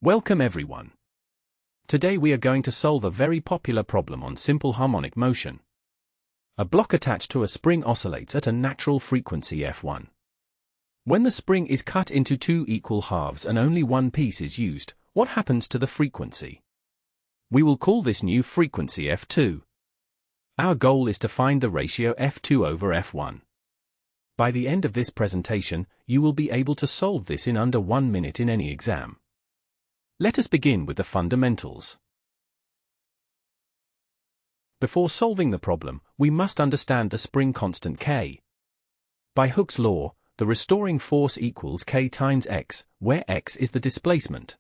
Welcome everyone. Today we are going to solve a very popular problem on simple harmonic motion. A block attached to a spring oscillates at a natural frequency f1. When the spring is cut into two equal halves and only one piece is used, what happens to the frequency? We will call this new frequency f2. Our goal is to find the ratio f2 over f1. By the end of this presentation, you will be able to solve this in under 1 minute in any exam. Let us begin with the fundamentals. Before solving the problem, we must understand the spring constant K. By Hooke's law, the restoring force equals K times X, where X is the displacement.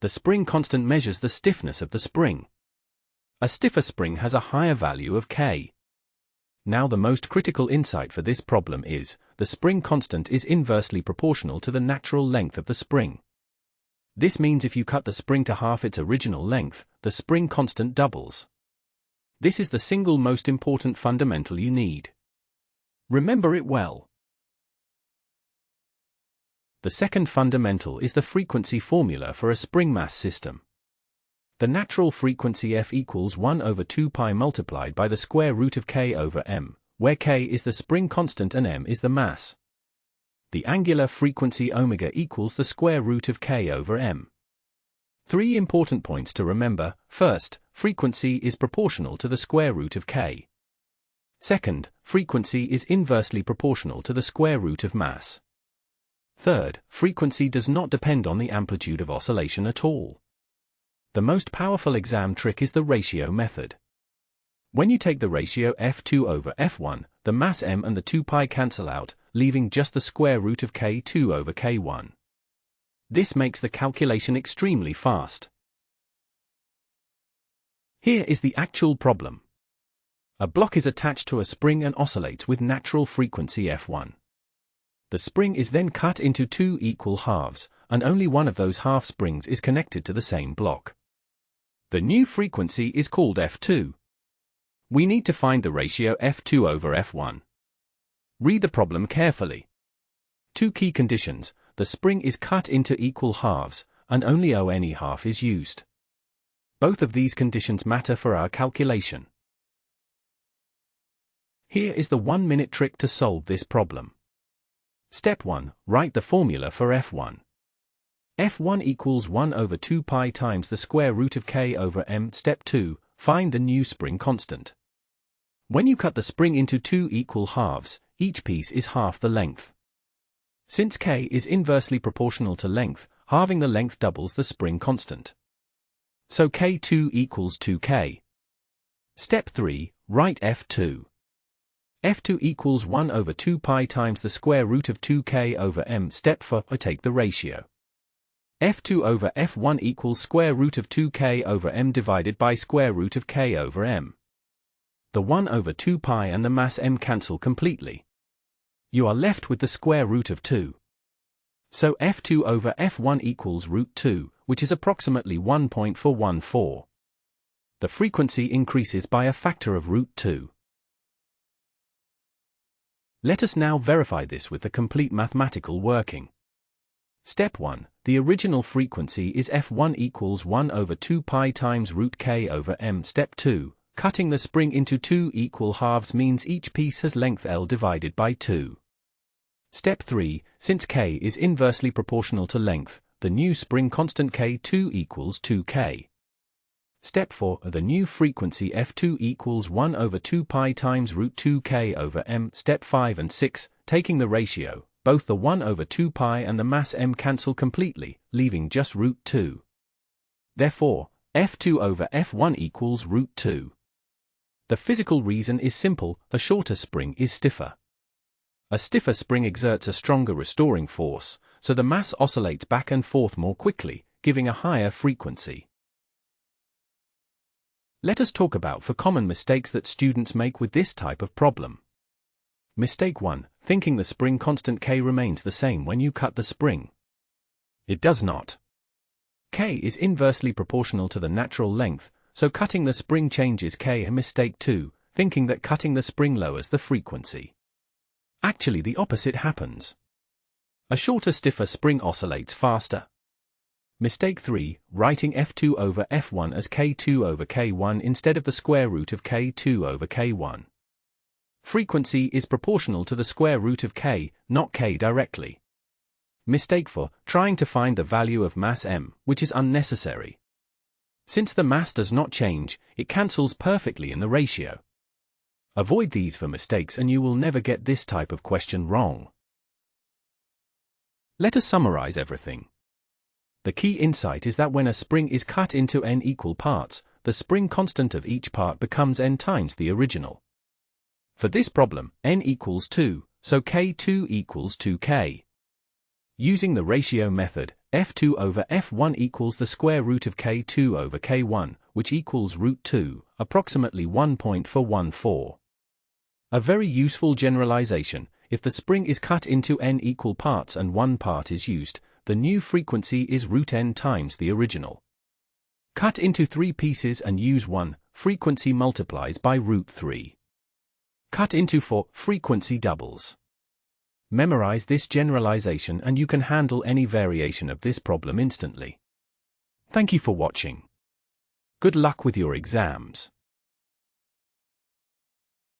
The spring constant measures the stiffness of the spring. A stiffer spring has a higher value of K. Now the most critical insight for this problem is, the spring constant is inversely proportional to the natural length of the spring. This means if you cut the spring to half its original length, the spring constant doubles. This is the single most important fundamental you need. Remember it well. The second fundamental is the frequency formula for a spring mass system. The natural frequency F equals 1 over 2 pi multiplied by the square root of K over m, where K is the spring constant and m is the mass. The angular frequency omega equals the square root of K over m. 3 important points to remember. First, frequency is proportional to the square root of K. Second, frequency is inversely proportional to the square root of mass. Third, frequency does not depend on the amplitude of oscillation at all. The most powerful exam trick is the ratio method. When you take the ratio f2 over f1, the mass m and the 2 pi cancel out, leaving just the square root of k2 over k1. This makes the calculation extremely fast. Here is the actual problem. A block is attached to a spring and oscillates with natural frequency f1. The spring is then cut into two equal halves, and only one of those half springs is connected to the same block. The new frequency is called f2. We need to find the ratio f2 over f1. Read the problem carefully. Two key conditions: the spring is cut into equal halves, and only any half is used. Both of these conditions matter for our calculation. Here is the 1-minute trick to solve this problem. Step 1. Write the formula for f1. f1 equals 1 over 2 pi times the square root of K over m. Step 2. Find the new spring constant. When you cut the spring into two equal halves, each piece is half the length. Since K is inversely proportional to length, halving the length doubles the spring constant. So K2 equals 2K. Step 3. Write f2. f2 equals 1 over 2 pi times the square root of 2K over m. Step 4. Take the ratio. f2 over f1 equals square root of 2K over m divided by square root of K over m. The 1 over 2 pi and the mass m cancel completely. You are left with the square root of 2. So f2 over f1 equals root 2, which is approximately 1.414. The frequency increases by a factor of root 2. Let us now verify this with the complete mathematical working. Step 1. The original frequency is f1 equals 1 over 2 pi times root K over m. Step 2. Cutting the spring into two equal halves means each piece has length L divided by 2. Step 3. Since K is inversely proportional to length, the new spring constant K2 equals 2K. Step 4. The new frequency f2 equals 1 over 2 pi times root 2K over m. Step 5 and 6. Taking the ratio, both the 1 over 2 pi and the mass m cancel completely, leaving just root 2. Therefore, f2 over f1 equals root 2. The physical reason is simple: a shorter spring is stiffer. A stiffer spring exerts a stronger restoring force, so the mass oscillates back and forth more quickly, giving a higher frequency. Let us talk about 4 common mistakes that students make with this type of problem. Mistake 1. Thinking the spring constant K remains the same when you cut the spring. It does not. K is inversely proportional to the natural length, so cutting the spring changes K. Mistake 2. Thinking that cutting the spring lowers the frequency. Actually, the opposite happens. A shorter, stiffer spring oscillates faster. Mistake 3, writing F2 over F1 as K2 over K1 instead of the square root of K2 over K1. Frequency is proportional to the square root of K, not K directly. Mistake 4, trying to find the value of mass m, which is unnecessary. Since the mass does not change, it cancels perfectly in the ratio. Avoid these for mistakes and you will never get this type of question wrong. Let us summarize everything. The key insight is that when a spring is cut into n equal parts, the spring constant of each part becomes n times the original. For this problem, n equals 2, so K2 equals 2K. Using the ratio method, F2 over F1 equals the square root of K2 over K1, which equals root 2, approximately 1.414. A very useful generalization: if the spring is cut into n equal parts and one part is used, the new frequency is root n times the original. Cut into 3 pieces and use 1, frequency multiplies by root 3. Cut into 4, frequency doubles. Memorize this generalization and you can handle any variation of this problem instantly. Thank you for watching. Good luck with your exams.